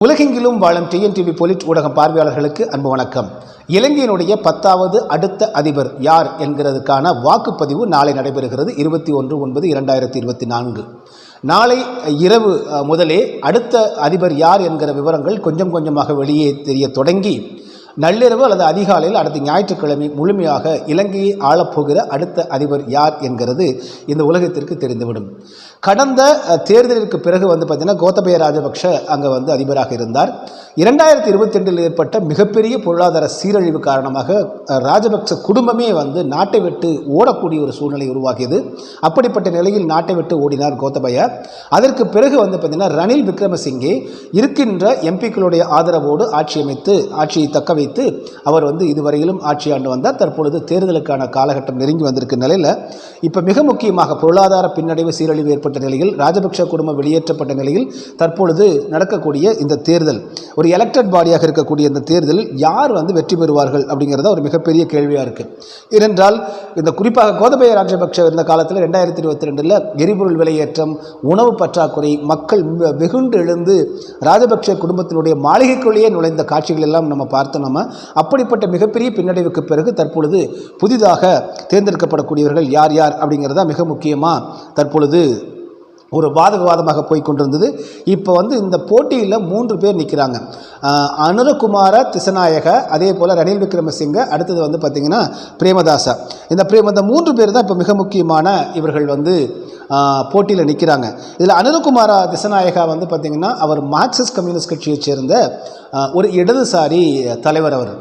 உலகெங்கிலும் வாழும் டிஎன்டிவி பொலிட் ஊடகம் பார்வையாளர்களுக்கு அன்பு வணக்கம். இலங்கையினுடைய 10வது அடுத்த அதிபர் யார் என்கிறதுக்கான வாக்குப்பதிவு நாளை நடைபெறுகிறது. 21/9/2024 நாளை இரவு முதலே அடுத்த அதிபர் யார் என்கிற விவரங்கள் கொஞ்சம் கொஞ்சமாக வெளியே தெரிய தொடங்கி நள்ளிரவு அல்லது அதிகாலையில் அடுத்த ஞாயிற்றுக்கிழமை முழுமையாக இலங்கையை ஆளப்போகிற அடுத்த அதிபர் யார் என்கிறது இந்த உலகத்திற்கு தெரிந்துவிடும். கடந்த தேர்தலிற்கு பிறகு பார்த்தீங்கன்னா கோத்தபய ராஜபக்ஷ அங்கே அதிபராக இருந்தார். 2022 ஏற்பட்ட மிகப்பெரிய பொருளாதார சீரழிவு காரணமாக ராஜபக்ச குடும்பமே நாட்டை விட்டு ஓடக்கூடிய ஒரு சூழ்நிலை உருவாகியது. அப்படிப்பட்ட நிலையில் நாட்டை விட்டு ஓடினார் கோத்தபய. அதற்கு பிறகு பார்த்தீங்கன்னா ரணில் விக்ரமசிங்கே இருக்கின்ற எம்பிக்களுடைய ஆதரவோடு ஆட்சியை தக்க வைத்து அவர் இதுவரையிலும் ஆட்சி ஆண்டு வந்தார். தற்பொழுது தேர்தலுக்கான காலகட்டம் நெருங்கி வந்திருக்கும் நிலையில் இப்போ மிக முக்கியமாக பொருளாதார பின்னடைவு சீரழிவு ஏற்பட்ட நிலையில் ராஜபக்ஷ குடும்பம் வெளியேற்றப்பட்ட நிலையில் தற்பொழுது நடக்கக்கூடிய இந்த தேர்தல் ஒரு எலெக்டட் பாடியாக இருக்கக்கூடிய இந்த தேர்தலில் யார் வெற்றி பெறுவார்கள் அப்படிங்கிறத ஒரு மிகப்பெரிய கேள்வியாக இருக்குது. ஏனென்றால் இந்த குறிப்பாக கோத்தபய ராஜபக்ஷ இருந்த காலத்தில் 2022 எரிபொருள் விலையேற்றம், உணவு பற்றாக்குறை, மக்கள் வெகுண்டு எழுந்து ராஜபக்ஷ குடும்பத்தினுடைய மாளிகைக்குள்ளேயே நுழைந்த காட்சிகள் எல்லாம் நம்ம பார்த்தோம். அப்படிப்பட்ட மிகப்பெரிய பின்னடைவுக்கு பிறகு தற்பொழுது புதிதாக தேர்ந்தெடுக்கப்படக்கூடியவர்கள் யார் யார் அப்படிங்கிறதா மிக முக்கியமாக தற்பொழுது ஒரு வாதமாக போய்கொண்டிருந்தது. இப்போ இந்த போட்டியில் 3 பேர் நிற்கிறாங்க. அனுரகுமார திசநாயக, அதே போல் ரணில் விக்ரமசிங்க, அடுத்தது பார்த்திங்கன்னா பிரேமதாசா. இந்த 3 பேர் தான் இப்போ மிக முக்கியமான இவர்கள் போட்டியில் நிற்கிறாங்க. இதில் அனுரகுமார திசநாயகா பார்த்திங்கன்னா அவர் மார்க்சிஸ்ட் கம்யூனிஸ்ட் கட்சியைச் சேர்ந்த ஒரு இடதுசாரி தலைவர். அவர்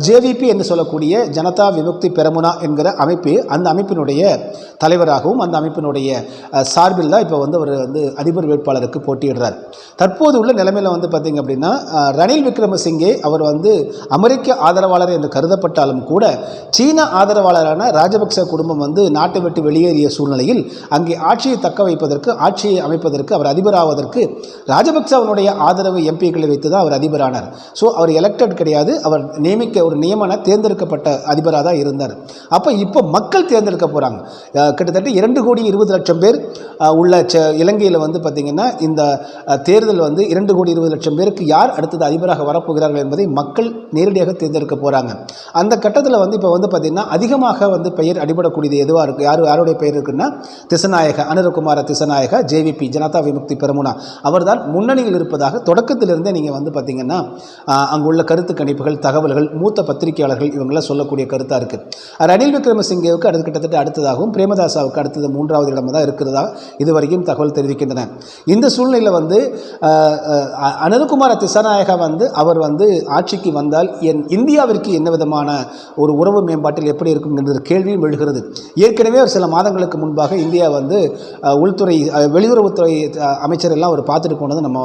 ஜேவிபி என்று சொல்லக்கூடிய ஜனதா விமுக்தி பெரமுனா என்கிற அமைப்பு, அந்த அமைப்பினுடைய தலைவராகவும் அந்த அமைப்பினுடைய சார்பில் தான் இப்போ அவர் அதிபர் வேட்பாளருக்கு போட்டியிடுறார். தற்போது உள்ள நிலைமையில் பார்த்திங்க அப்படின்னா ரணில் விக்ரமசிங்கே அவர் அமெரிக்க ஆதரவாளர் என்று கருதப்பட்டாலும் கூட சீன ஆதரவாளரான ராஜபக்ச குடும்பம் நாட்டை விட்டு வெளியேறிய சூழ்நிலையில் அங்கே ஆட்சியை தக்க வைப்பதற்கு, ஆட்சியை அமைப்பதற்கு, அவர் அதிபராவதற்கு ராஜபக்சவனுடைய ஆதரவு எம்பிக்களை வைத்து தான் அவர் அதிபரானார். அவர் எலெக்டட் கிடையாது, அவர் ஒரு நியமன தேர்ந்தெடுக்கப்பட்ட அதிபராக தான் இருந்தார். இப்போ மக்கள் தேர்ந்தெடுக்க போகிறாங்க. கிட்டத்தட்ட 2,20,00,000 பேர் உள்ள இலங்கையில் பார்த்திங்கன்னா இந்த தேர்தல் 2,20,00,000 பேருக்கு யார் அடுத்தது அதிபராக வரப்போகிறார்கள் என்பதை மக்கள் நேரடியாக தேர்ந்தெடுக்க போகிறாங்க. அந்த கட்டத்தில் இப்போ பார்த்திங்கன்னா அதிகமாக பெயர் அடிபடக்கூடியது எதுவாக இருக்குது, யாருடைய பெயர் இருக்குன்னா திசநாயக, அனுரகுமார திசநாயக, ஜேவிபி ஜனதா விமுக்தி பெரமுனா அவர்தான் முன்னணியில் இருப்பதாக தொடக்கத்திலிருந்தே நீங்கள் பார்த்திங்கன்னா அங்குள்ள கருத்து கணிப்புகள், தகவல்கள், மூத்த பத்திரிகையாளர்கள் இவங்களாம் சொல்லக்கூடிய கருத்தாக இருக்குது. ரணில் விக்ரமசிங்கேவுக்கு கிட்டத்தட்ட அடுத்ததாகவும் பிரேமதாசாவுக்கு அடுத்தது 3வது இடம் தான் இருக்கிறதா இதுவரைக்கும் தகவல் தெரிவிக்கின்றன. இந்த சூழ்நிலையில் அனுரகுமார திசநாயகா அவர் ஆட்சிக்கு வந்தால் இந்தியாவிற்கு என்ன விதமான ஒரு உறவு மேம்பாட்டில் எப்படி இருக்கும் என்ற கேள்வியும் எழுகிறது. ஏற்கனவே ஒரு சில மாதங்களுக்கு முன்பாக இந்தியா உள்துறை வெளியுறவுத்துறை அமைச்சர் எல்லாம் அவர் பார்த்துட்டு போனது நம்ம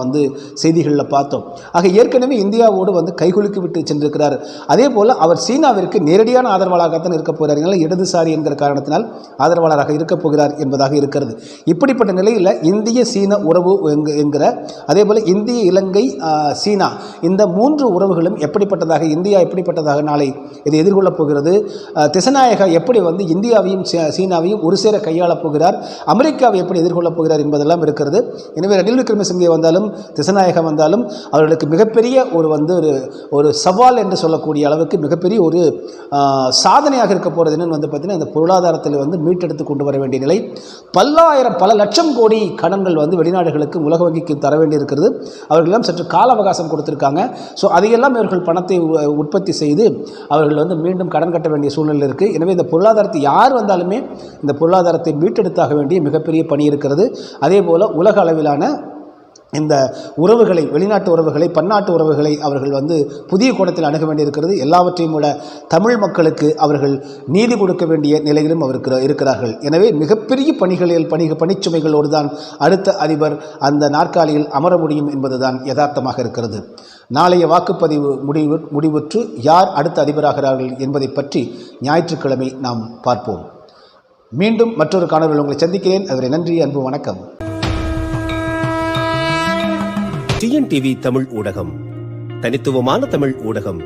செய்திகளில் பார்த்தோம். ஆக ஏற்கனவே இந்தியாவோடு கைகுலுக்கி விட்டு சென்றிருக்கிறார். அதே போல் அவர் சீனாவிற்கு நேரடியான ஆதரவாளராகத்தான் இருக்க போகிறார். இடதுசாரி என்கிற காரணத்தினால் ஆதரவாளராக இருக்க போகிறார் என்பதாக இருக்கிறது. இப்படிப்பட்ட நிலையில் இந்திய சீன உறவு என்கிற, அதே போல் இந்திய இலங்கை சீனா, இந்த 3 உறவுகளும் எப்படிப்பட்டதாக, இந்தியா எப்படிப்பட்டதாக நாளை இதை எதிர்கொள்ளப் போகிறது, திசநாயகா எப்படி இந்தியாவையும் சீனாவையும் ஒரு சேர கையாளப் போகிறார், அமெரிக்காவை எப்படி எதிர்கொள்ளப் போகிறார் என்பதெல்லாம் இருக்கிறது. எனவே ரணில் விக்ரமசிங்கே வந்தாலும் திசநாயகா வந்தாலும் அவர்களுக்கு மிகப்பெரிய ஒரு சவால் என்று சொல்லக்கூடிய அளவுக்கு மிகப்பெரிய ஒரு சாதனையாக இருக்க போகிறது. என்னன்னு பார்த்தீங்கன்னா இந்த பொருளாதாரத்தில் மீட்டெடுத்து கொண்டு வர வேண்டிய நிலை, பல லட்சம் கோடி கடன்கள் வெளிநாடுகளுக்கு உலக வங்கிக்கு தர வேண்டி இருக்கிறது. அவர்களெல்லாம் சற்று கால அவகாசம் கொடுத்துருக்காங்க. அதையெல்லாம் இவர்கள் பணத்தை உற்பத்தி செய்து அவர்கள் மீண்டும் கடன் கட்ட வேண்டிய சூழ்நிலை இருக்குது. எனவே இந்த பொருளாதாரத்தை யார் வந்தாலுமே இந்த பொருளாதாரத்தை மீட்டெடுத்தாக வேண்டிய மிகப்பெரிய பணி இருக்கிறது. அதே போல் உலக அளவிலான இந்த உறவுகளை, வெளிநாட்டு உறவுகளை, பன்னாட்டு உறவுகளை அவர்கள் புதிய கோணத்தில் அணுக வேண்டியிருக்கிறது. எல்லாவற்றையும் விட தமிழ் மக்களுக்கு அவர்கள் நீதி கொடுக்க வேண்டிய நிலையிலும் இருக்கிறார்கள். எனவே மிகப்பெரிய பணிச்சுமைகளோடு தான் அடுத்த அதிபர் அந்த நாற்காலியில் அமர முடியும் என்பதுதான் யதார்த்தமாக இருக்கிறது. நாளைய வாக்குப்பதிவு முடிவுற்று யார் அடுத்த அதிபராகிறார்கள் என்பதை பற்றி ஞாயிற்றுக்கிழமை நாம் பார்ப்போம். மீண்டும் மற்றொரு காணொளியில் உங்களை சந்திக்கிறேன். அதுவரை நன்றி, அன்பு, வணக்கம். டிஎன்டிவி தமிழ் ஊடகம், தனித்துவமான தமிழ் ஊடகம்.